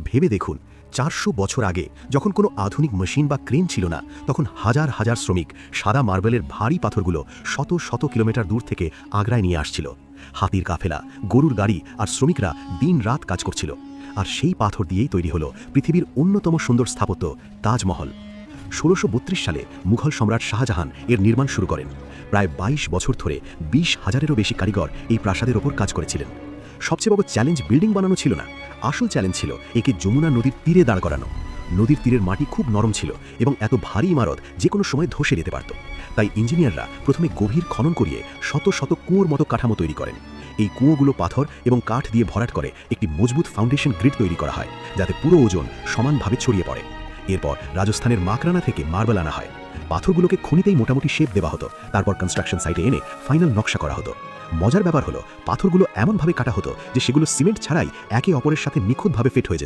ভেবে দেখুন, ৪০০ বছর আগে যখন কোনো আধুনিক মেশিন বা ক্রেন ছিল না, তখন হাজার হাজার শ্রমিক সাদা মার্বেলের ভারী পাথরগুলো শত শত কিলোমিটার দূর থেকে আগ্রায় নিয়ে আসছিল। হাতির কাফেলা, গরুর গাড়ি আর শ্রমিকরা দিন রাত কাজ করছিল। আর সেই পাথর দিয়েই তৈরি হলো পৃথিবীর অন্যতম সুন্দর স্থাপত্য তাজমহল। ১৬৩২ সালে মুঘল সম্রাট শাহজাহান এর নির্মাণ শুরু করেন। প্রায় ২২ বছর ধরে ২০,০০০-এরও বেশি কারিগর এই প্রাসাদের ওপর কাজ করেছিলেন। সবচেয়ে বড় চ্যালেঞ্জ বিল্ডিং বানানো ছিল না, আসল চ্যালেঞ্জ ছিল একে যমুনা নদীর তীরে দাঁড় করানো। নদীর তীরের মাটি খুব নরম ছিল এবং এত ভারী ইমারত যে কোনো সময় ধসে যেতে পারত। তাই ইঞ্জিনিয়াররা প্রথমে গভীর খনন করিয়ে শত শত কুয়োর মতো কাঠামো তৈরি করেন। এই কুয়োগুলো পাথর এবং কাঠ দিয়ে ভরাট করে একটি মজবুত ফাউন্ডেশন গ্রিড তৈরি করা হয়, যাতে পুরো ওজন সমানভাবে ছড়িয়ে পড়ে। এরপর রাজস্থানের মাকরানা থেকে মার্বেল আনা হয়। পাথরগুলোকে খনিতেই মোটামুটি শেপ দেওয়া হতো, তারপর কনস্ট্রাকশন সাইটে এনে ফাইনাল নকশা করা হতো। মজার ব্যাপার হলো, পাথরগুলো এমনভাবে কাটা হতো যে সেগুলো সিমেন্ট ছাড়াই একে অপরের সাথে নিখুঁতভাবে ফিট হয়ে যেত।